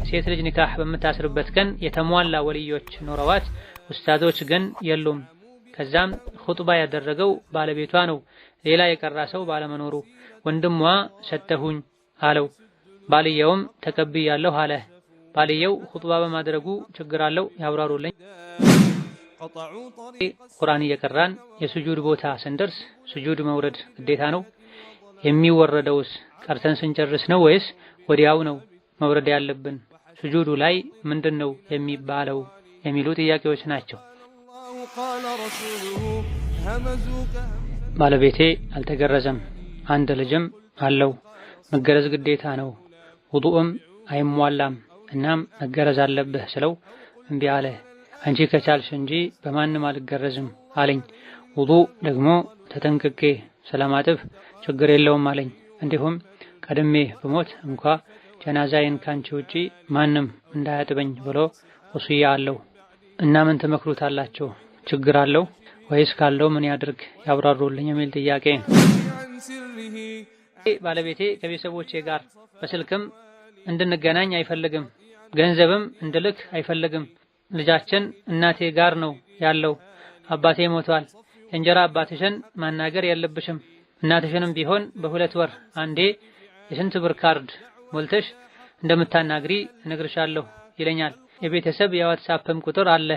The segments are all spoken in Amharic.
ሴት ልጅ ኒካህ በምታስርበት ቀን የተሟላ ወልዮች ኖረዋት ኡስታዞች ግን የሉም። ከዛም ኹጥባ ያደረገው ባለቤቷ ነው። ሌላ የቀራ ሰው ባለመኖሩ ወንድሟ ሰተሁኝ አለው። ባልየውም ተቀብያለሁ አለ። ባልየው ኹጥባ በማድረጉ ችግር አለው? ያብራሩልኝ። ቁርአን እየቀራን የሱጁድ ቦታ ስንደርስ ሱጁድ መውረድ ግዴታ ነው? የሚወረደውስ ቀርተን ስንጨርስ ነው ወይስ ወዲያው ነው መውረድ ያለብን? ሱጁዱ ላይ ምንድነው የሚባለው? የሚሉ ጥያቄዎች ናቸው። ባለቤቴ አልተገረዘም፣ አንድ ልጅም አለው። መገረዝ ግዴታ ነው፣ ውዱእም አይሟላም። እናም መገረዝ አለብህ ስለው እምቢ አለ። አንቺ ከቻልሽ እንጂ በማንም አልገረዝም አለኝ። ውዱእ ደግሞ ተጠንቅቄ ስለማጥብ ችግር የለውም አለኝ። እንዲሁም ቀድሜ ብሞት እንኳ ጀናዛዬን ካንቺ ውጪ ማንም እንዳያጥበኝ ብሎ ወሲያ አለው። እና ምን ትመክሩታላችሁ? ችግር አለው ወይስ ካለው ምን ያድርግ? ያብራሩልኝ የሚል ጥያቄ ነው። ባለቤቴ ከቤተሰቦቼ ጋር በስልክም እንድንገናኝ አይፈልግም፣ ገንዘብም እንድልክ አይፈልግም። ልጃችን እናቴ ጋር ነው ያለው። አባቴ ሞቷል። የእንጀራ አባትሽን ማናገር የለብሽም፣ እናትሽንም ቢሆን በሁለት ወር አንዴ የስንት ብር ካርድ ሞልተሽ እንደምታናግሪ እነግርሻለሁ ይለኛል። የቤተሰብ የዋትስአፕም ቁጥር አለ።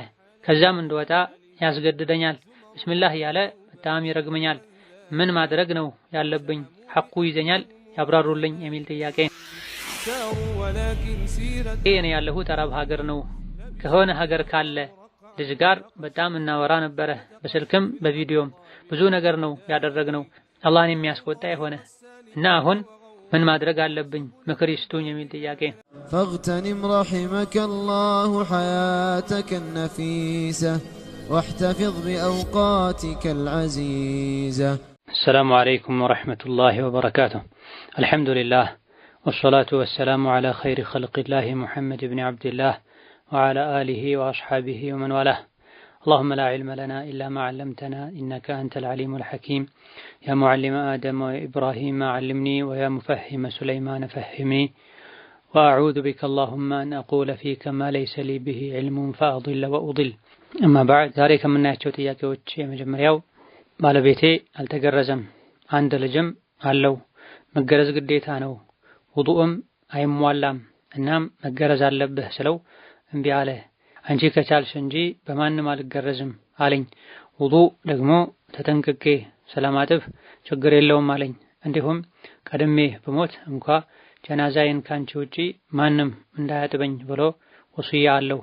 ከዛም እንድወጣ ያስገድደኛል። ቢስሚላህ እያለ በጣም ይረግመኛል። ምን ማድረግ ነው ያለብኝ? ሐቁ ይዘኛል፣ ያብራሩልኝ የሚል ጥያቄ። እኔ ያለሁት አረብ ሀገር ነው። ከሆነ ሀገር ካለ ልጅ ጋር በጣም እናወራ ነበረ። በስልክም በቪዲዮም ብዙ ነገር ነው ያደረግነው። አላህን የሚያስቆጣ የሆነ እና አሁን ምን ማድረግ አለብኝ? ምክር ይስጡኝ የሚል ጥያቄ። فاغتنم رحمك الله حياتك النفيسة واحتفظ بأوقاتك العزيزة. السلام عليكم ورحمة الله وبركاته. الحمد لله والصلاة والسلام على خير خلق الله محمد بن عبد الله وعلى آله وأصحابه ومن والاه. اللهم لا علم لنا إلا ما علمتنا إنك أنت العليم الحكيم. يا معلم آدم وإبراهيم علمني ويا مفهم سليمان فهمني وأعوذ بك اللهم أن أقول فيك ما ليس لي به علم فأضل وأضل. أما بعد ذلك من ناتشو ጥያቄዎች የመጀመሪያው ባለቤቴ አልተገረዘም፣ አንድ ልጅም አለው። መገረዝ ግዴታ ነው፣ ውዱእም አይሟላም። እናም መገረዝ አለብህ ስለው እምቢ አለ። አንቺ ከቻልሽ እንጂ በማንም አልገረዝም አለኝ። ውዱእ ደግሞ ተጠንቅቄ ስለማጥብ ችግር የለውም አለኝ። እንዲሁም ቀድሜ ብሞት እንኳ ጀናዛዬን ካንቺ ውጪ ማንም እንዳያጥበኝ ብሎ ወሲያ አለው።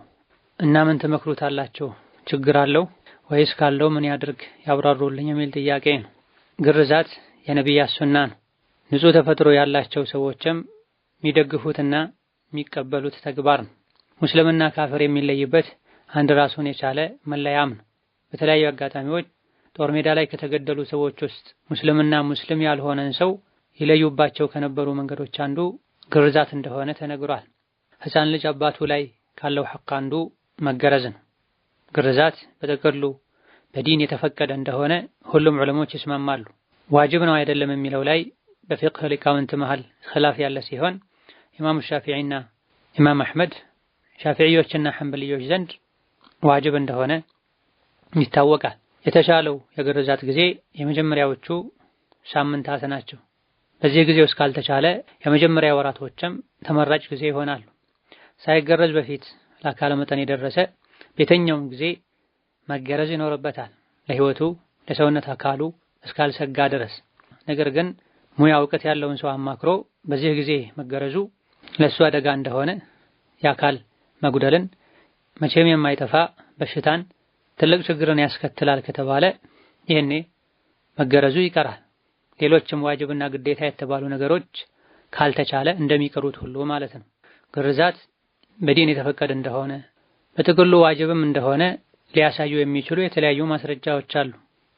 እና ምን ትመክሩታላችሁ? ችግር አለው ወይስ ካለው ምን ያድርግ? ያብራሩልኝ የሚል ጥያቄ ነው። ግርዛት የነቢያት ሱና ነው። ንጹህ ተፈጥሮ ያላቸው ሰዎችም የሚደግፉትና የሚቀበሉት ተግባር ነው። ሙስሊምና ካፍር የሚለይበት አንድ ራሱን የቻለ መለያም ነው። በተለያዩ አጋጣሚዎች ጦር ሜዳ ላይ ከተገደሉ ሰዎች ውስጥ ሙስሊምና ሙስሊም ያልሆነን ሰው ይለዩባቸው ከነበሩ መንገዶች አንዱ ግርዛት እንደሆነ ተነግሯል። ሕፃን ልጅ አባቱ ላይ ካለው ሐቅ አንዱ መገረዝ ነው። ግርዛት በጥቅሉ በዲን የተፈቀደ እንደሆነ ሁሉም ዑለሞች ይስማማሉ። ዋጅብ ነው አይደለም የሚለው ላይ በፊቅህ ሊቃውንት መሃል ኺላፍ ያለ ሲሆን ኢማም ሻፊዒና ኢማም አሕመድ ሻፊዒዮችና ሐንበሊዮች ዘንድ ዋጅብ እንደሆነ ይታወቃል። የተሻለው የግርዛት ጊዜ የመጀመሪያዎቹ ሳምንታት ናቸው። በዚህ ጊዜ ውስጥ ካልተቻለ የመጀመሪያ ወራቶችም ተመራጭ ጊዜ ይሆናሉ። ሳይገረዝ በፊት ለአካለ መጠን የደረሰ በየትኛውም ጊዜ መገረዝ ይኖርበታል፣ ለህይወቱ ለሰውነት አካሉ እስካልሰጋ ድረስ። ነገር ግን ሙያ እውቀት ያለውን ሰው አማክሮ በዚህ ጊዜ መገረዙ ለሱ አደጋ እንደሆነ የአካል መጉደልን መቼም የማይጠፋ በሽታን ትልቅ ችግርን ያስከትላል ከተባለ ይሄኔ መገረዙ ይቀራል። ሌሎችም ዋጅብና ግዴታ የተባሉ ነገሮች ካልተቻለ እንደሚቀሩት ሁሉ ማለት ነው። ግርዛት በዲን የተፈቀደ እንደሆነ በጥቅሉ ዋጅብም እንደሆነ ሊያሳዩ የሚችሉ የተለያዩ ማስረጃዎች አሉ።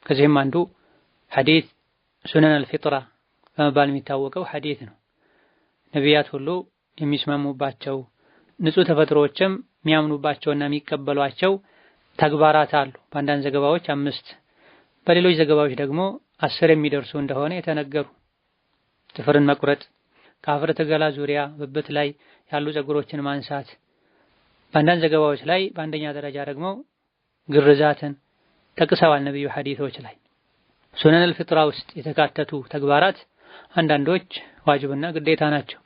ከዚህም አንዱ ሐዲስ ሱነን አልፊጥራ በመባል የሚታወቀው ሐዲስ ነው። ነቢያት ሁሉ የሚስማሙባቸው ንጹህ ተፈጥሮዎችም የሚያምኑባቸውና የሚቀበሏቸው ተግባራት አሉ። በአንዳንድ ዘገባዎች 5 በሌሎች ዘገባዎች ደግሞ 10 የሚደርሱ እንደሆነ የተነገሩ። ጥፍርን መቁረጥ፣ ከአፍረተ ገላ ዙሪያ ብብት ላይ ያሉ ፀጉሮችን ማንሳት፣ በአንዳንድ ዘገባዎች ላይ በአንደኛ ደረጃ ደግሞ ግርዛትን ጠቅሰዋል ነብዩ ሐዲሶች ላይ። ሱነን አልፍጥራ ውስጥ የተካተቱ ተግባራት አንዳንዶች ዋጅብና ግዴታ ናቸው፣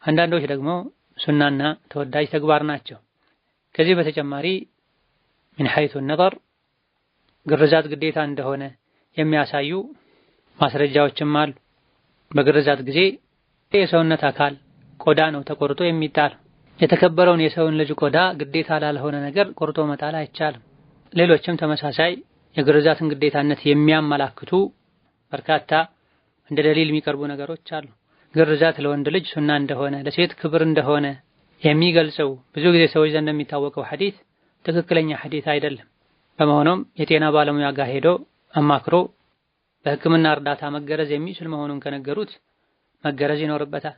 አንዳንዶች ደግሞ ሱናና ተወዳጅ ተግባር ናቸው። ከዚህ በተጨማሪ ምን ሐይቱ ነበር ግርዛት ግዴታ እንደሆነ የሚያሳዩ ማስረጃዎችም አሉ። በግርዛት ጊዜ የሰውነት አካል ቆዳ ነው ተቆርጦ የሚጣል። የተከበረውን የሰውን ልጅ ቆዳ ግዴታ ላልሆነ ነገር ቆርጦ መጣል አይቻልም። ሌሎችም ተመሳሳይ የግርዛትን ግዴታነት የሚያመላክቱ በርካታ እንደ ደሊል የሚቀርቡ ነገሮች አሉ። ግርዛት ለወንድ ልጅ ሱና እንደሆነ ለሴት ክብር እንደሆነ የሚገልጸው ብዙ ጊዜ ሰዎች ዘንድ የሚታወቀው ሐዲስ ትክክለኛ ሐዲስ አይደለም። በመሆኑም የጤና ባለሙያ ጋር ሄዶ አማክሮ በሕክምና እርዳታ መገረዝ የሚችል መሆኑን ከነገሩት መገረዝ ይኖርበታል።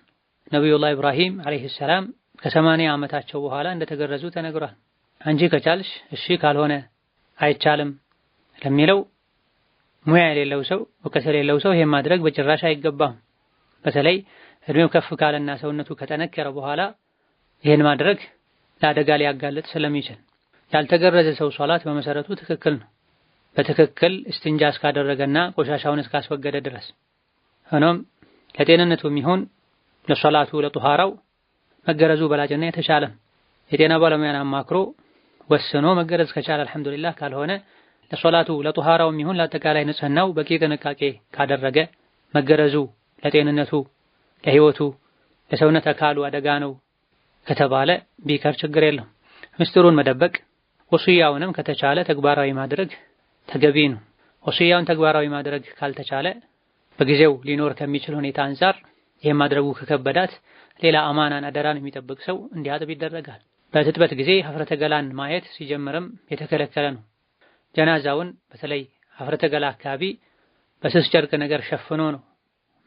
ነብዩላህ ኢብራሂም አለይሂ ሰላም ከ80 ዓመታቸው በኋላ እንደተገረዙ ተነግሯል። አንቺ ከቻልሽ እሺ ካልሆነ አይቻልም ለሚለው ሙያ የሌለው ሰው እውቀት የሌለው ሰው ይሄን ማድረግ በጭራሽ አይገባም። በተለይ እድሜው ከፍ ካለና ሰውነቱ ከጠነከረ በኋላ ይሄን ማድረግ ለአደጋ ሊያጋልጥ ስለሚችል ያልተገረዘ ሰው ሶላት በመሰረቱ ትክክል ነው፣ በትክክል እስትንጃ እስካደረገና ቆሻሻውን እስካስወገደ ድረስ። ሆኖም ለጤንነቱም ይሁን ለሶላቱ ለጧሃራው መገረዙ በላጭና የተሻለ የጤና ባለሙያን አማክሮ ወስኖ መገረዝ ከቻለ አልሐምዱሊላህ፣ ካልሆነ ለሶላቱ ለጧሃራውም ይሁን ለአጠቃላይ ንጽህናው በቂ ጥንቃቄ ካደረገ መገረዙ ለጤንነቱ ለህይወቱ ለሰውነት አካሉ አደጋ ነው ከተባለ ቢቀር ችግር የለም። ምስጢሩን መደበቅ ወሲያውንም ከተቻለ ተግባራዊ ማድረግ ተገቢ ነው። ወሲያውን ተግባራዊ ማድረግ ካልተቻለ በጊዜው ሊኖር ከሚችል ሁኔታ አንፃር ይሄን ማድረጉ ከከበዳት ሌላ አማናን አደራን የሚጠብቅ ሰው እንዲያጥብ ይደረጋል። በትጥበት ጊዜ ሀፍረተ ገላን ማየት ሲጀምርም የተከለከለ ነው። ጀናዛውን በተለይ ሀፍረተ ገላ አካባቢ በስስ ጨርቅ ነገር ሸፍኖ ነው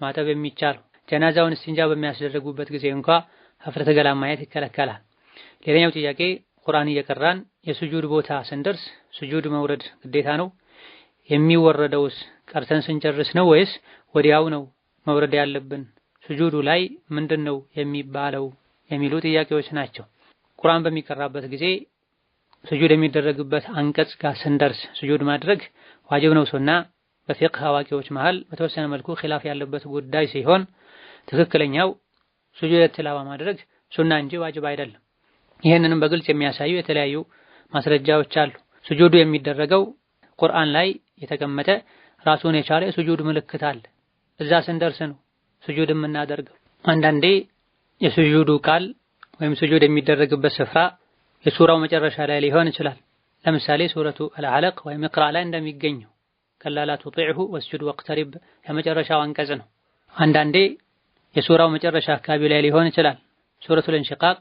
ማጠብ የሚቻለው። ጀናዛውን እስቲንጃ በሚያስደርጉበት ጊዜ እንኳ ሀፍረተ ገላ ማየት ይከለከላል። ሌላኛው ጥያቄ ቁርአን እየቀራን የሱጁድ ቦታ ስንደርስ ሱጁድ መውረድ ግዴታ ነው? የሚወረደውስ ቀርተን ስንጨርስ ነው ወይስ ወዲያው ነው መውረድ ያለብን? ሱጁዱ ላይ ምንድነው የሚባለው የሚሉ ጥያቄዎች ናቸው። ቁርአን በሚቀራበት ጊዜ ሱጁድ የሚደረግበት አንቀጽ ጋር ስንደርስ ሱጁድ ማድረግ ዋጅብ ነው ሱና በፊቅህ አዋቂዎች መሃል በተወሰነ መልኩ ኺላፍ ያለበት ጉዳይ ሲሆን ትክክለኛው ሱጁድ ትላዋ ማድረግ ሱና እንጂ ዋጅብ አይደለም። ይህንንም በግልጽ የሚያሳዩ የተለያዩ ማስረጃዎች አሉ። ሱጁዱ የሚደረገው ቁርአን ላይ የተቀመጠ ራሱን የቻለ ሱጁድ ምልክት አለ። እዛ ስንደርስ ነው ሱጁድ የምናደርገው። አንዳንዴ የሱጁዱ ቃል ወይም ሱጁድ የሚደረግበት ስፍራ የሱራው መጨረሻ ላይ ሊሆን ይችላል። ለምሳሌ ሱረቱ አልዓለቅ ወይም ኢቅራ ላይ እንደሚገኘው ከላ ላ ቱጢዕሁ ወስጁድ ወቅተሪብ የመጨረሻው አንቀጽ ነው። አንዳንዴ የሱራው መጨረሻ አካባቢ ላይ ሊሆን ይችላል። ሱረቱል ኢንሺቃቅ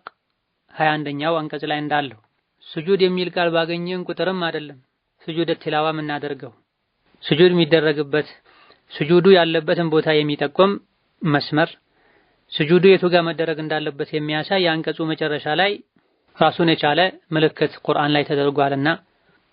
21ኛው አንቀጽ ላይ እንዳለው ሱጁድ የሚል ቃል ባገኘን ቁጥርም አይደለም ሱጁድ ትላዋ የምናደርገው። ሱጁድ የሚደረግበት ሱጁዱ ያለበትን ቦታ የሚጠቁም መስመር ሱጁዱ የቱ ጋር መደረግ እንዳለበት የሚያሳይ የአንቀጹ መጨረሻ ላይ ራሱን የቻለ ምልክት ቁርአን ላይ ተደርጓልና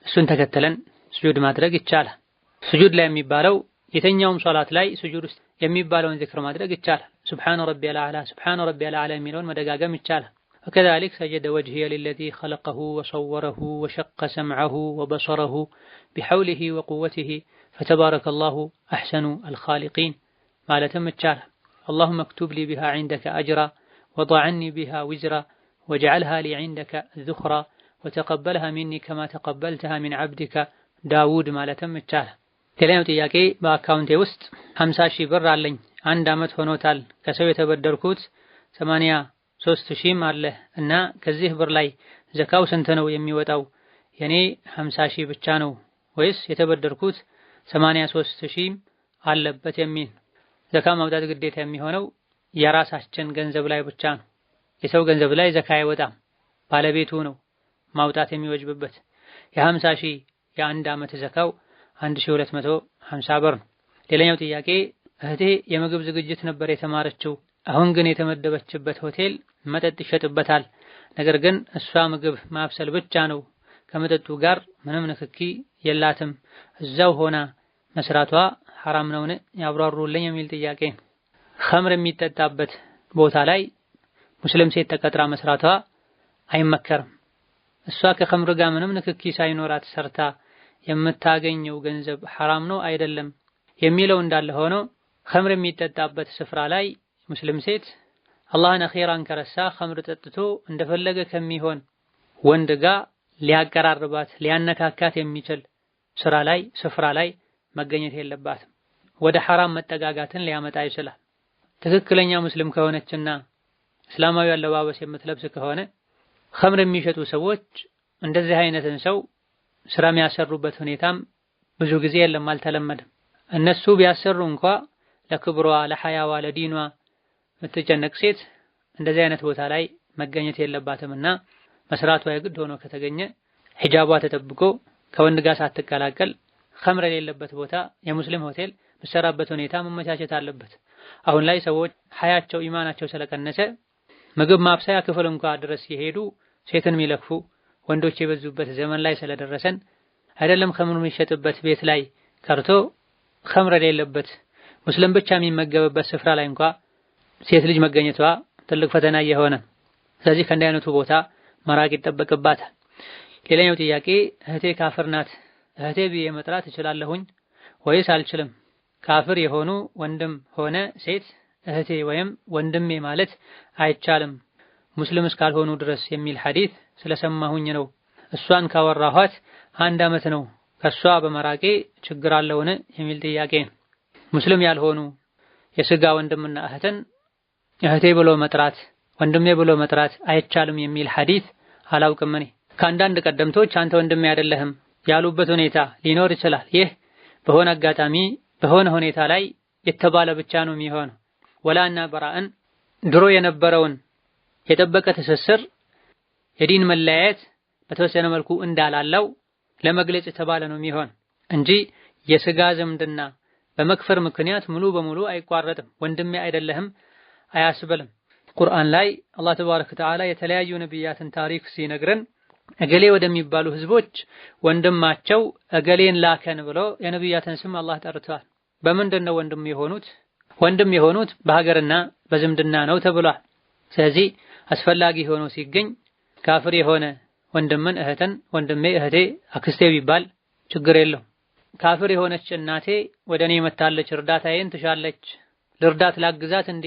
እሱን ተከትለን ሱጁድ ማድረግ ይቻላል። ሱጁድ ላይ የሚባለው የተኛውም ሶላት ላይ ሱጁድ ውስጥ የሚባለውን ዚክር ማድረግ ይቻላል። ሱብሃነ ረቢየል አዕላ ሱብሃነ ረቢየል አዕላ የሚለውን መደጋገም ይቻላል። وكذلك سجد وجهي للذي خلقه وصوره وشق سمعه وبصره بحوله وقوته فتبارك الله أحسن الخالقين مالتم الشارع. اللهم اكتب لي بها عندك أجرا وضع عني بها وزرا واجعلها لي عندك ذخرا وتقبلها مني كما تقبلتها من عبدك داود مالتم الشارع. ሌላኛው ጥያቄ በአካውንቴ ውስጥ 50 ሺህ ብር አለኝ። አንድ አመት ሆኖታል። ከሰው የተበደርኩት 83,000 አለ እና ከዚህ ብር ላይ ዘካው ስንት ነው የሚወጣው? የኔ 50 ሺህ ብቻ ነው ወይስ የተበደርኩት 83,000 አለበት የሚል? ዘካ ማውጣት ግዴታ የሚሆነው የራሳችን ገንዘብ ላይ ብቻ ነው። የሰው ገንዘብ ላይ ዘካ አይወጣም። ባለቤቱ ነው ማውጣት የሚወጅብበት። የ50 ሺህ የአንድ አመት ዘካው 1250 ብር ነው። ሌላኛው ጥያቄ እህቴ የምግብ ዝግጅት ነበር የተማረችው። አሁን ግን የተመደበችበት ሆቴል መጠጥ ይሸጥበታል። ነገር ግን እሷ ምግብ ማብሰል ብቻ ነው፣ ከመጠጡ ጋር ምንም ንክኪ የላትም። እዛው ሆና መስራቷ ሐራም ነውን? ያብራሩልኝ የሚል ጥያቄ። ኸምር የሚጠጣበት ቦታ ላይ ሙስሊም ሴት ተቀጥራ መስራቷ አይመከርም። እሷ ከኸምር ጋር ምንም ንክኪ ሳይኖራት ሰርታ የምታገኘው ገንዘብ ሐራም ነው አይደለም የሚለው እንዳለ ሆኖ ኸምር የሚጠጣበት ስፍራ ላይ ሙስሊም ሴት አላህን አኺራን ከረሳ ኸምር ጠጥቶ እንደፈለገ ከሚሆን ወንድ ጋር ሊያቀራርባት ሊያነካካት የሚችል ስፍራ ላይ መገኘት የለባትም። ወደ ሐራም መጠጋጋትን ሊያመጣ ይችላል። ትክክለኛ ሙስሊም ከሆነችና እስላማዊ አለባበስ የምትለብስ ከሆነ ኸምር የሚሸጡ ሰዎች እንደዚህ አይነትን ሰው ስራ የሚያሰሩበት ሁኔታም ብዙ ጊዜ የለም፣ አልተለመደም። እነሱ ቢያሰሩ እንኳ ለክብሯ፣ ለሐያዋ፣ ለዲኗ የምትጨነቅ ሴት እንደዚህ አይነት ቦታ ላይ መገኘት የለባትምና መስራቷ የግድ ሆኖ ከተገኘ ሒጃቧ ተጠብቆ ከወንድ ጋር ሳትቀላቀል ኸምር የሌለበት ቦታ የሙስሊም ሆቴል በሰራበት ሁኔታ መመቻቸት አለበት። አሁን ላይ ሰዎች ሐያቸው ኢማናቸው ስለቀነሰ ምግብ ማብሰያ ክፍል እንኳ ድረስ የሄዱ ሴትን የሚለክፉ ወንዶች የበዙበት ዘመን ላይ ስለደረሰን አይደለም ኸምር የሚሸጥበት ቤት ላይ ቀርቶ ኸምር የሌለበት ሙስሊም ብቻ የሚመገብበት ስፍራ ላይ እንኳ ሴት ልጅ መገኘቷ ትልቅ ፈተና የሆነ። ስለዚህ ከእንዲህ አይነቱ ቦታ መራቅ ይጠበቅባታል። ሌላኛው ጥያቄ እህቴ ካፍር ናት፣ እህቴ ብዬ መጥራት እችላለሁኝ ወይስ አልችልም? ካፍር የሆኑ ወንድም ሆነ ሴት እህቴ ወይም ወንድሜ ማለት አይቻልም ሙስሊም እስካልሆኑ ድረስ የሚል ሐዲስ ስለሰማሁኝ ነው። እሷን ካወራኋት 1 ዓመት ነው። ከሷ በመራቄ ችግር አለውን የሚል ጥያቄ። ሙስሊም ያልሆኑ የስጋ ወንድምና እህትን እህቴ ብሎ መጥራት ወንድሜ ብሎ መጥራት አይቻልም የሚል ሐዲስ አላውቅም። እኔ ከአንዳንድ ቀደምቶች አንተ ወንድሜ አይደለህም ያሉበት ሁኔታ ሊኖር ይችላል። ይህ በሆነ አጋጣሚ በሆነ ሁኔታ ላይ የተባለ ብቻ ነው የሚሆነው። ወላና በራእን ድሮ የነበረውን የጠበቀ ትስስር የዲን መለያየት በተወሰነ መልኩ እንዳላለው ለመግለጽ የተባለ ነው የሚሆን እንጂ የስጋ ዝምድና በመክፈር ምክንያት ሙሉ በሙሉ አይቋረጥም። ወንድሜ አይደለህም አያስብልም። ቁርአን ላይ አላህ ተባረከ ወተዓላ የተለያዩ ነቢያትን ታሪክ ሲነግረን እገሌ ወደሚባሉ ህዝቦች ወንድማቸው እገሌን ላከን ብሎ የነቢያትን ስም አላህ ጠርቷል። በምንድነው ወንድም የሆኑት በሀገርና በዝምድና ነው ተብሏል። ስለዚህ አስፈላጊ ሆኖ ሲገኝ ካፍር የሆነ ወንድምን እህትን ወንድሜ እህቴ አክስቴ ቢባል ችግር የለው። ካፍር የሆነች እናቴ ወደኔ መታለች እርዳታዬን ትሻለች ልርዳት ላግዛት እንዴ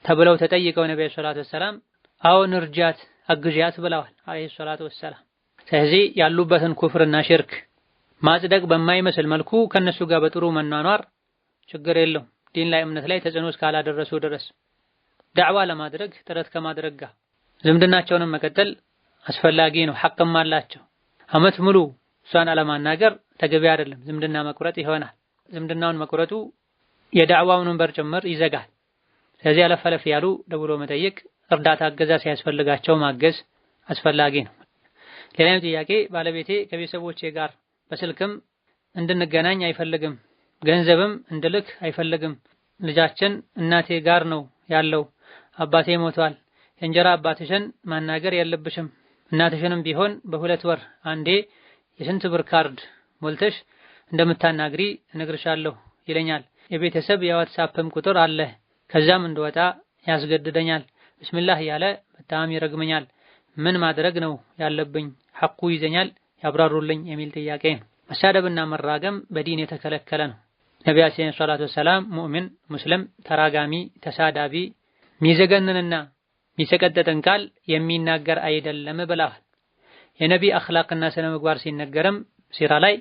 ተብለው ተጠይቀው ነብዩ ሰለላሁ ዐለይሂ ወሰለም አዎን እርጃት አግዣት ብለዋል አለይሂ ሰላቱ ወሰላም። ስለዚህ ያሉበትን ኩፍርና ሽርክ ማጽደቅ በማይመስል መልኩ ከነሱ ጋር በጥሩ መኗኗር ችግር የለው። ዲን ላይ እምነት ላይ ተጽዕኖ እስካላደረሱ ድረስ ዳዕዋ ለማድረግ ጥረት ከማድረግ ጋር ዝምድናቸውንም መቀጠል አስፈላጊ ነው። ሐቅም አላቸው። አመት ሙሉ እሷን አለማናገር ተገቢ አይደለም። ዝምድና መቁረጥ ይሆናል። ዝምድናውን መቁረጡ የዳዕዋውን በር ጭምር ይዘጋል። ስለዚህ አለፈለፍ ያሉ ደውሎ መጠየቅ፣ እርዳታ እገዛ ሲያስፈልጋቸው ማገዝ አስፈላጊ ነው። ሌላኛው ጥያቄ ባለቤቴ ከቤተሰቦቼ ጋር በስልክም እንድንገናኝ አይፈልግም፣ ገንዘብም እንድልክ አይፈልግም። ልጃችን እናቴ ጋር ነው ያለው፣ አባቴ ሞቷል። የእንጀራ አባትሽን ማናገር የለብሽም፣ እናትሽንም ቢሆን በ2 ወር አንዴ የስንት ብር ካርድ ሞልተሽ እንደምታናግሪ እነግርሻለሁ ይለኛል። የቤተሰብ የዋትስአፕም ቁጥር አለ፣ ከዛም እንደወጣ ያስገድደኛል። ቢስሚላህ ያለ በጣም ይረግመኛል። ምን ማድረግ ነው ያለብኝ? ሐቁ ይዘኛል ያብራሩልኝ የሚል ጥያቄ ነው። መሳደብና መራገም በዲን የተከለከለ ነው። ነቢያችን ሰለላሁ ዐለይሂ ወሰለም ሙእሚን ሙስሊም ተራጋሚ ተሳዳቢ ሚዘገንንና ሚሰቀጠጥን ቃል የሚናገር አይደለም ብለዋል። የነቢ አኽላቅና ስነ ምግባር ሲነገርም ሲራ ላይ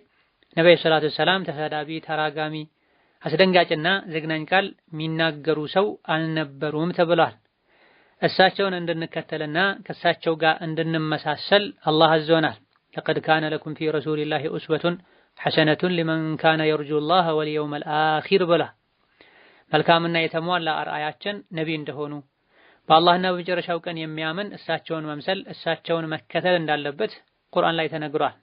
ነብዩ ሰለላሁ ዐለይሂ ወሰለም ተሳዳቢ ተራጋሚ አስደንጋጭና ዘግናኝ ቃል የሚናገሩ ሰው አልነበሩም ተብሏል። እሳቸውን እንድንከተልና ከእሳቸው ጋር እንድንመሳሰል አላህ አዞናል። ለቀድ ካነ ለኩም ፊ ረሱሊላሂ ኡስወቱን ሐሰነቱን ሊመን ካነ የርጁላህ ወልየውመል አኺር ብላ መልካምና የተሟላ አርአያችን ነቢ እንደሆኑ በአላህና በመጨረሻው ቀን የሚያምን እሳቸውን መምሰል እሳቸውን መከተል እንዳለበት ቁርአን ላይ ተነግሯል።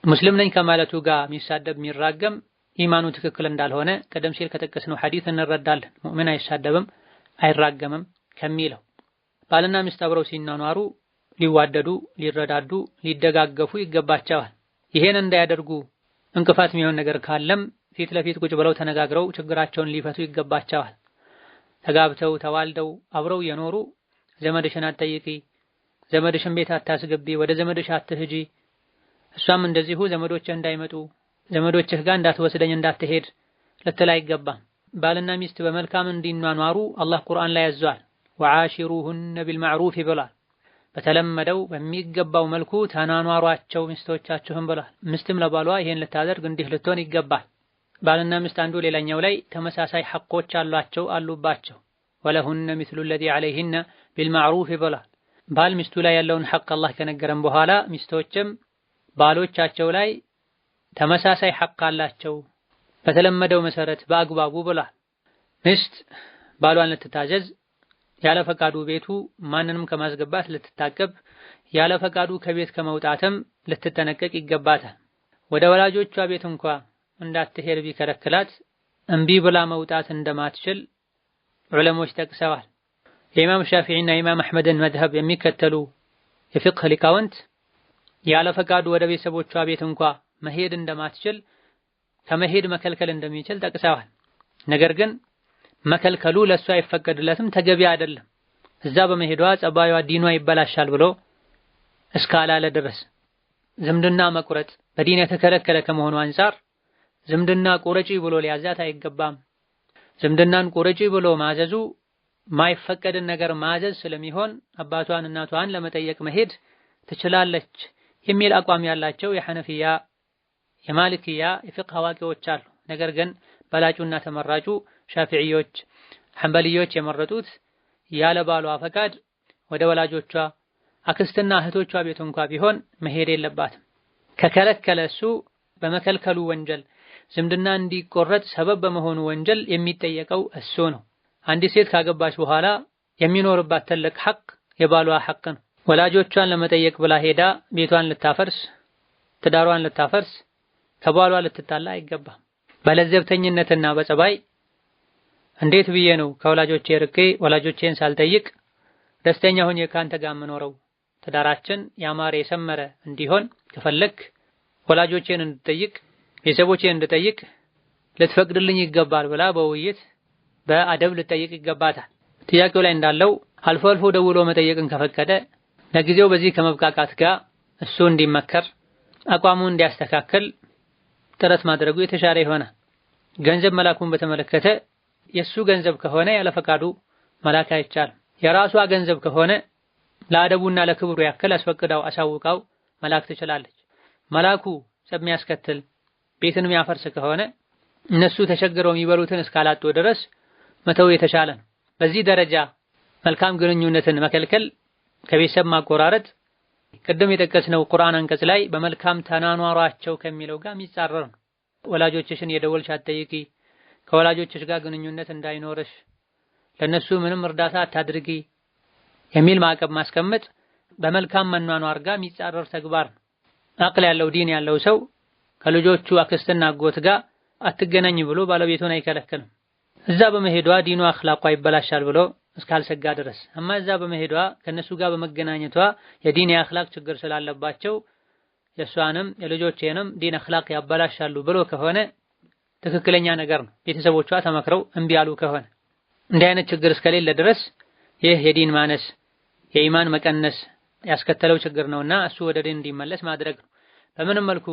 ሙስሊም ነኝ ከማለቱ ጋር የሚሳደብ የሚራገም ኢማኑ ትክክል እንዳልሆነ ቀደም ሲል ከጠቀስነው ሐዲስ እንረዳለን። ሙእሚን አይሳደብም አይራገምም ከሚለው ባልና ሚስት አብረው ሲናኗሩ ሊዋደዱ ሊረዳዱ ሊደጋገፉ ይገባቸዋል። ይሄን እንዳያደርጉ እንቅፋት የሚሆን ነገር ካለም ፊት ለፊት ቁጭ ብለው ተነጋግረው ችግራቸውን ሊፈቱ ይገባቸዋል። ተጋብተው ተዋልደው አብረው የኖሩ ዘመድሽን አትጠይቂ፣ ዘመድሽን ቤት አታስገቢ፣ ወደ ዘመድሽ አትሂጂ፣ እሷም እንደዚሁ ዘመዶችህ እንዳይመጡ ዘመዶችህ ጋር እንዳትወስደኝ እንዳትሄድ ልትል አይገባም። ባልና ሚስት በመልካም እንዲኗኗሩ አላህ ቁርአን ላይ ያዟል። ወዓሺሩሁነ ቢልማዕሩፍ ብሏል። በተለመደው በሚገባው መልኩ ተናኗሯቸው ሚስቶቻችሁን ብሏል። ሚስትም ለባሏ ይሄን ልታደርግ እንዲህ ልትሆን ይገባል። ባልና ሚስት አንዱ ሌላኛው ላይ ተመሳሳይ ሐቆች አሉባቸው። ወለሁነ ሚስሉ ለዚ ዐለይሂነ ቢልማዕሩፍ ብሏል። ባል ሚስቱ ላይ ያለውን ሐቅ አላህ ከነገረን በኋላ ሚስቶችም ባሎቻቸው ላይ ተመሳሳይ ሐቅ አላቸው በተለመደው መሰረት በአግባቡ ብሏል። ሚስት ባሏን ልትታዘዝ ያለ ፈቃዱ ቤቱ ማንንም ከማስገባት ልትታቀብ ያለ ፈቃዱ ከቤት ከመውጣትም ልትጠነቀቅ ይገባታል። ወደ ወላጆቿ ቤት እንኳ እንዳትሄድ ቢከለክላት እምቢ ብላ መውጣት እንደማትችል ዑለሞች ጠቅሰዋል። የኢማም ሻፊዒና የኢማም አሕመድን መዝሀብ የሚከተሉ የፊቅህ ሊቃውንት ያለ ፈቃዱ ወደ ቤተሰቦቿ ቤት እንኳ መሄድ እንደማትችል ከመሄድ መከልከል እንደሚችል ጠቅሰዋል። ነገር ግን መከልከሉ ለሷ አይፈቀድለትም፣ ተገቢ አይደለም። እዛ በመሄዷ ጸባዩዋ ዲኗ ይበላሻል ብሎ እስካላለ ድረስ ዝምድና መቁረጥ በዲን የተከለከለ ከመሆኑ አንፃር ዝምድና ቁረጪ ብሎ ሊያዛት አይገባም። ዝምድናን ቁረጪ ብሎ ማዘዙ ማይፈቀድን ነገር ማዘዝ ስለሚሆን አባቷን እናቷን ለመጠየቅ መሄድ ትችላለች የሚል አቋም ያላቸው የሐነፊያ የማሊክያ የፊቅህ አዋቂዎች አሉ። ነገር ግን በላጩና ተመራጩ ሻፊዒዮች ሐንበሊዮች የመረጡት ያለ ባሏ ፈቃድ ወደ ወላጆቿ አክስትና እህቶቿ ቤት እንኳ ቢሆን መሄድ የለባትም። ከከለከለ እሱ በመከልከሉ ወንጀል ዝምድና እንዲቆረጥ ሰበብ በመሆኑ ወንጀል የሚጠየቀው እሱ ነው። አንዲት ሴት ካገባች በኋላ የሚኖርባት ትልቅ ሐቅ የባሏ ሐቅ ነው። ወላጆቿን ለመጠየቅ ብላ ሄዳ ቤቷን ልታፈርስ ትዳሯን ልታፈርስ ከባሏ ልትጣላ አይገባም። በለዘብተኝነትና በጸባይ እንዴት ብዬ ነው ከወላጆቼ ርቄ ወላጆቼን ሳልጠይቅ ደስተኛ ሆኜ ካንተ ጋር የምኖረው? ትዳራችን ያማረ የሰመረ እንዲሆን ከፈለክ ወላጆቼን እንድጠይቅ ቤተሰቦቼን እንድጠይቅ ልትፈቅድልኝ ይገባል ብላ በውይይት በአደብ ልትጠይቅ ይገባታል። ጥያቄው ላይ እንዳለው አልፎ አልፎ ደውሎ መጠየቅን ከፈቀደ ለጊዜው በዚህ ከመብቃቃት ጋር እሱ እንዲመከር አቋሙን እንዲያስተካክል ጥረት ማድረጉ የተሻለ ይሆናል። ገንዘብ መላኩን በተመለከተ የሱ ገንዘብ ከሆነ ያለ ፈቃዱ መላክ አይቻልም። የራሷ ገንዘብ ከሆነ ለአደቡና ለክብሩ ያክል አስፈቅዳው አሳውቃው መላክ ትችላለች። መላኩ ጸብ የሚያስከትል ቤትን የሚያፈርስ ከሆነ እነሱ ተቸግረው የሚበሉትን እስካላጡ ድረስ መተው የተሻለ ነው። በዚህ ደረጃ መልካም ግንኙነትን መከልከል ከቤተሰብ ማቆራረጥ ቅድም የጠቀስነው ቁርአን አንቀጽ ላይ በመልካም ተናኗሯቸው ከሚለው ጋር የሚጻረር ነው። ወላጆችሽን የደወልሽ አትጠይቂ፣ ከወላጆችሽ ጋር ግንኙነት እንዳይኖርሽ፣ ለነሱ ምንም እርዳታ አታድርጊ የሚል ማዕቀብ ማስቀመጥ በመልካም መኗኗር ጋር የሚጻረር ተግባር ነው። አቅል ያለው ዲን ያለው ሰው ከልጆቹ አክስትና አጎት ጋር አትገናኝ ብሎ ባለቤቱን አይከለክልም። እዛ በመሄዷ ዲኗ አኽላቋ ይበላሻል ብሎ እስካልሰጋ ድረስ። እማ እዛ በመሄዷ ከነሱ ጋር በመገናኘቷ የዲን የአኽላቅ ችግር ስላለባቸው የሷንም የልጆቼንም ዲን አኽላቅ ያበላሻሉ ብሎ ከሆነ ትክክለኛ ነገር ነው። ቤተሰቦቿ ተመክረው እምቢ ያሉ ከሆነ እንዲህ አይነት ችግር እስከሌለ ድረስ ይህ የዲን ማነስ የኢማን መቀነስ ያስከተለው ችግር ነውና እሱ ወደ ዲን እንዲመለስ ማድረግ ነው። በምንም መልኩ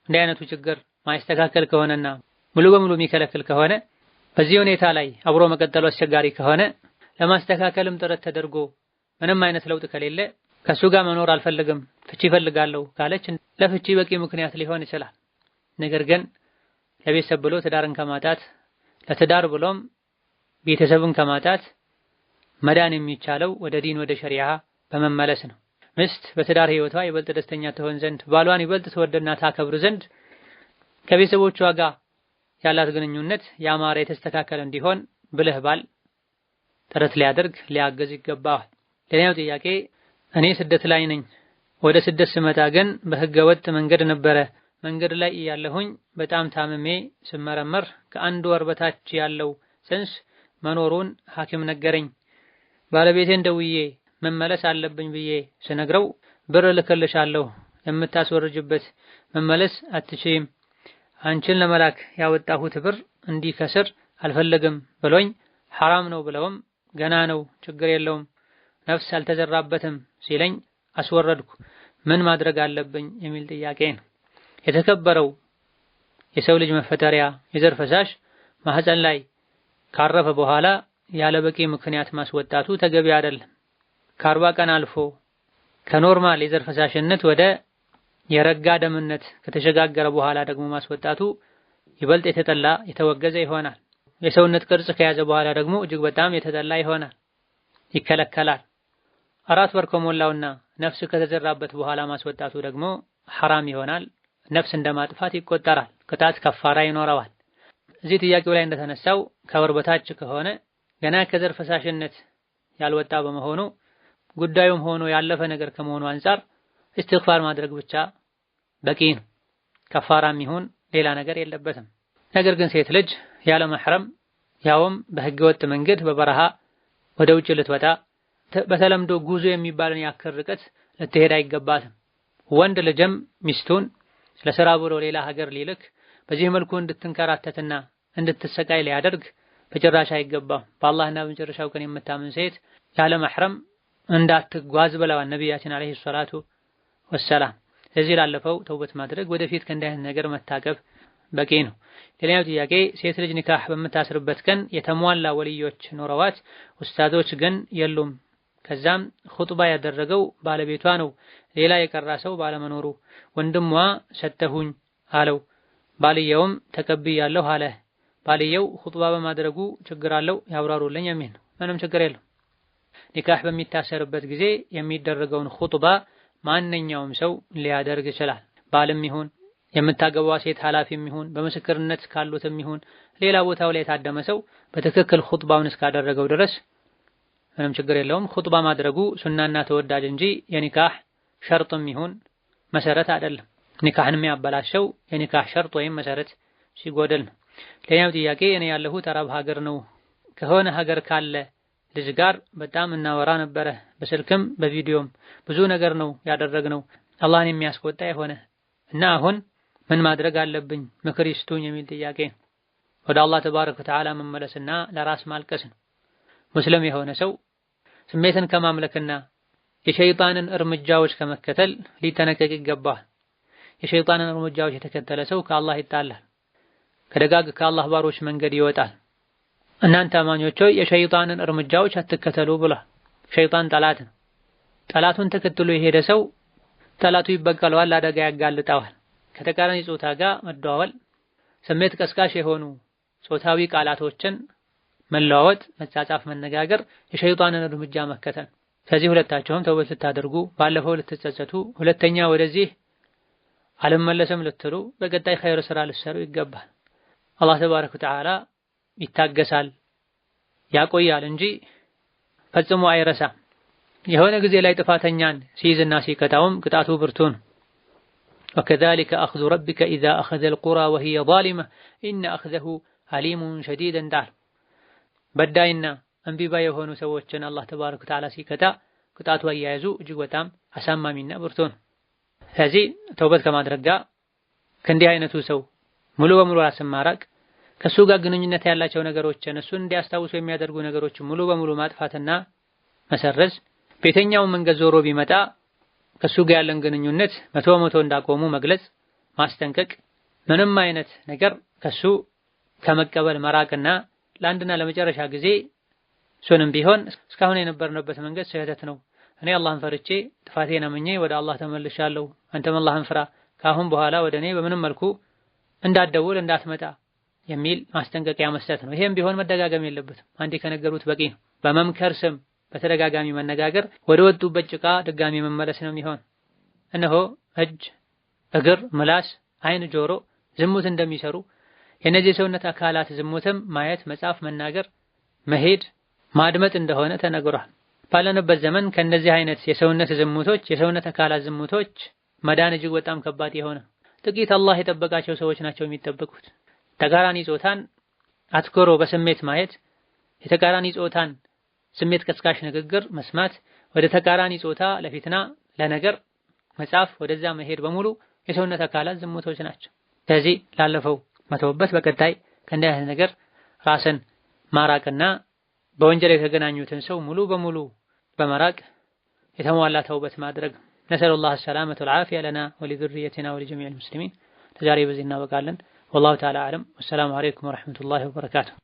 እንዲህ አይነቱ ችግር ማይስተካከል ከሆነና ሙሉ በሙሉ የሚከለክል ከሆነ በዚህ ሁኔታ ላይ አብሮ መቀጠሉ አስቸጋሪ ከሆነ ለማስተካከልም ጥረት ተደርጎ ምንም አይነት ለውጥ ከሌለ ከሱ ጋር መኖር አልፈልግም ፍቺ እፈልጋለሁ ካለች ለፍቺ በቂ ምክንያት ሊሆን ይችላል። ነገር ግን ለቤተሰብ ብሎ ትዳርን ከማጣት ለትዳር ብሎም ቤተሰብን ከማጣት መዳን የሚቻለው ወደ ዲን ወደ ሸሪዓ በመመለስ ነው። ሚስት በትዳር ህይወቷ ይበልጥ ደስተኛ ትሆን ዘንድ ባሏን ይበልጥ ትወድና ታከብር ዘንድ ከቤተሰቦቿ ጋር ያላት ግንኙነት ያማረ የተስተካከለ እንዲሆን ብልህ ባል ጥረት ሊያደርግ ሊያገዝ ይገባዋል። ሌላኛው ጥያቄ እኔ ስደት ላይ ነኝ። ወደ ስደት ስመጣ ግን በህገ ወጥ መንገድ ነበረ። መንገድ ላይ ያለሁኝ በጣም ታምሜ ስመረመር ከአንድ ወር በታች ያለው ጽንስ መኖሩን ሐኪም ነገረኝ። ባለቤቴን ደውዬ መመለስ አለብኝ ብዬ ስነግረው ብር ልክልሻለሁ የምታስወርጅበት መመለስ አትችይም፣ አንቺን ለመላክ ያወጣሁት ብር እንዲከስር አልፈለግም ብሎኝ ሐራም ነው ብለውም ገና ነው ችግር የለውም ነፍስ አልተዘራበትም ሲለኝ አስወረድኩ ምን ማድረግ አለብኝ የሚል ጥያቄ ነው። የተከበረው የሰው ልጅ መፈጠሪያ የዘር ፈሳሽ ማህፀን ላይ ካረፈ በኋላ ያለ በቂ ምክንያት ማስወጣቱ ተገቢ አይደለም። ከ40 ቀን አልፎ ከኖርማል የዘር ፈሳሽነት ወደ የረጋ ደምነት ከተሸጋገረ በኋላ ደግሞ ማስወጣቱ ይበልጥ የተጠላ የተወገዘ ይሆናል። የሰውነት ቅርጽ ከያዘ በኋላ ደግሞ እጅግ በጣም የተጠላ ይሆናል፣ ይከለከላል። 4 ወር ከሞላውና ነፍስ ከተዘራበት በኋላ ማስወጣቱ ደግሞ ሐራም ይሆናል። ነፍስ እንደማጥፋት ይቆጠራል። ቅጣት ከፋራ ይኖረዋል። እዚህ ጥያቄው ላይ እንደተነሳው ከወር በታች ከሆነ ገና ከዘር ፈሳሽነት ያልወጣ በመሆኑ ጉዳዩም ሆኖ ያለፈ ነገር ከመሆኑ አንፃር እስትግፋር ማድረግ ብቻ በቂ ነው። ከፋራም ይሁን ሌላ ነገር የለበትም። ነገር ግን ሴት ልጅ ያለ መሕረም ያውም በህገወጥ መንገድ በበረሃ ወደ ውጭ ልትወጣ በተለምዶ ጉዞ የሚባልን ያክል ርቀት ልትሄድ አይገባትም። ወንድ ልጅም ሚስቱን ለሥራ ብሎ ሌላ ሀገር ሊልክ በዚህ መልኩ እንድትንከራተትና እንድትሰቃይ ሊያደርግ በጭራሽ አይገባም። በአላህና በመጨረሻው ቀን የምታምን ሴት ያለ መሕረም እንዳትጓዝ ብለዋል ነቢያችን አለይሂ ሰላቱ ወሰላም። ስለዚህ ላለፈው ተውበት ማድረግ ወደፊት ከእንዲህ አይነት ነገር መታቀብ በቂ ነው። ሌላኛው ጥያቄ ሴት ልጅ ኒካህ በምታስርበት ቀን የተሟላ ወልዮች ኖረዋት ኡስታዞች ግን የሉም። ከዛም ኹጥባ ያደረገው ባለቤቷ ነው። ሌላ የቀራ ሰው ባለመኖሩ ወንድሟ ሰተሁኝ አለው። ባልየውም ተቀብያለሁ አለ። ባልየው ኹጥባ በማድረጉ ችግር አለው ያብራሩልኝ የሚል ነው። ምንም ችግር የለም። ኒካህ በሚታሰርበት ጊዜ የሚደረገውን ኹጥባ ማንኛውም ሰው ሊያደርግ ይችላል። ባልም ይሁን የምታገባዋ ሴት ኃላፊም ይሁን በምስክርነት ካሉትም ይሁን ሌላ ቦታው ላይ የታደመ ሰው በትክክል ኹጥባውን እስካደረገው ድረስ ምንም ችግር የለውም። ኹጥባ ማድረጉ ሱናና ተወዳጅ እንጂ የኒካህ ሸርጥም ይሁን መሰረት አይደለም። ኒካህን የሚያበላሸው የኒካህ ሸርጥ ወይም መሰረት ሲጎደል ነው። ሌላኛው ጥያቄ እኔ ያለሁት አረብ ሀገር ነው። ከሆነ ሀገር ካለ ልጅ ጋር በጣም እናወራ ነበረ። በስልክም በቪዲዮም ብዙ ነገር ነው ያደረግነው። አላህን የሚያስቆጣ የሆነ እና አሁን ምን ማድረግ አለብኝ ምክር ይስጡኝ የሚል ጥያቄ ነው። ወደ አላህ ተባረከ ወተዓላ መመለስና ለራስ ማልቀስ ነው። ሙስሊም የሆነ ሰው ስሜትን ከማምለክና የሸይጣንን እርምጃዎች ከመከተል ሊጠነቀቅ ይገባል። የሸይጣንን እርምጃዎች የተከተለ ሰው ከአላህ ይጣላል፣ ከደጋግ ከአላህ ባሮች መንገድ ይወጣል። እናንተ አማኞች ሆይ የሸይጣንን እርምጃዎች አትከተሉ ብሏል። ሸይጣን ጠላት ነው። ጠላቱን ተከትሎ የሄደ ሰው ጠላቱ ይበቀለዋል፣ አደጋ ያጋልጠዋል። ከተቃራኒ ጾታ ጋር መደዋወል፣ ስሜት ቀስቃሽ የሆኑ ጾታዊ ቃላቶችን መለዋወጥ፣ መጻጻፍ፣ መነጋገር የሸይጣንን እርምጃ መከተል። ከዚህ ሁለታችሁም ተውበት ልታደርጉ ባለፈው ልትጸጸቱ ሁለተኛ ወደዚህ አልመለስም ልትሉ በቀጣይ ኸይር ስራ ልትሰሩ ይገባል። አላህ ተባረከ ወተዓላ ይታገሳል ያቆያል እንጂ ፈጽሞ አይረሳም። የሆነ ጊዜ ላይ ጥፋተኛን ሲይዝና ሲቀጣውም ቅጣቱ ብርቱ ነው። ወከዛሊከ አኽዙ ረቢከ ኢዛ አኸዘ አልቁራ ወሂየ ዛሊመ ኢነ አኽዘሁ አሊሙን ሸዲድ እንዳል በዳይና እንቢባ የሆኑ ሰዎችን አላህ ተባረከ ወተዓላ ሲቀጣ ቅጣቱ አያያዙ እጅግ በጣም አሳማሚና ብርቱ ነው። ስለዚህ ተውበት ከማድረግ ጋር ከእንዲህ አይነቱ ሰው ሙሉ በሙሉ ራስን ማራቅ፣ ከሱ ጋር ግንኙነት ያላቸው ነገሮችን እሱን እንዲያስታውሱ የሚያደርጉ ነገሮችን ሙሉ በሙሉ ማጥፋትና መሰረዝ፣ በየትኛውም መንገድ ዞሮ ቢመጣ ከሱ ጋር ያለን ግንኙነት 100% እንዳቆሙ መግለጽ፣ ማስጠንቀቅ፣ ምንም አይነት ነገር ከሱ ከመቀበል መራቅና ለአንድና ለመጨረሻ ጊዜ እሱንም ቢሆን እስካሁን የነበርንበት መንገድ ስህተት ነው፣ እኔ አላህን ፈርቼ ጥፋቴን አምኜ ወደ አላህ ተመልሻለሁ፣ አንተም አላህን ፍራ፣ ካሁን በኋላ ወደ እኔ በምንም መልኩ እንዳትደውል እንዳትመጣ የሚል ማስጠንቀቂያ መስጠት ነው። ይሄም ቢሆን መደጋገም የለበትም። አንዴ ከነገሩት በቂ ነው። በመምከር ስም በተደጋጋሚ መነጋገር ወደ ወጡበት ጭቃ ድጋሚ መመለስ ነው የሚሆን። እነሆ እጅ፣ እግር፣ ምላስ፣ አይን፣ ጆሮ ዝሙት እንደሚሰሩ የነዚህ ሰውነት አካላት ዝሙትም ማየት፣ መጻፍ፣ መናገር፣ መሄድ፣ ማድመጥ እንደሆነ ተነግሯል። ባለንበት ዘመን ከነዚህ አይነት የሰውነት ዝሙቶች የሰውነት አካላት ዝሙቶች መዳን እጅግ በጣም ከባድ የሆነ ጥቂት አላህ የጠበቃቸው ሰዎች ናቸው የሚጠበቁት። ተቃራኒ ጾታን አትኮሮ በስሜት ማየት፣ የተቃራኒ ጾታን ስሜት ቀስቃሽ ንግግር መስማት፣ ወደ ተቃራኒ ጾታ ለፊትና ለነገር መጻፍ፣ ወደዛ መሄድ በሙሉ የሰውነት አካላት ዝሙቶች ናቸው። ስለዚህ ላለፈው መተውበት፣ በቀጣይ ከእንዲህ አይነት ነገር ራስን ማራቅና በወንጀል የተገናኙትን ሰው ሙሉ በሙሉ በመራቅ የተሟላ ተውበት ማድረግ። ነሰሉላህ ሰላመተ ወልዓፊያ ለና ወሊዙርሪየቲና ወሊጀሚዒል ሙስሊሚን። ለዛሬ በዚህ እናበቃለን። ወላሁ ተዓላ አዕለም። ወሰላሙ አለይኩም ወረሕመቱላሂ ወበረካቱሁ።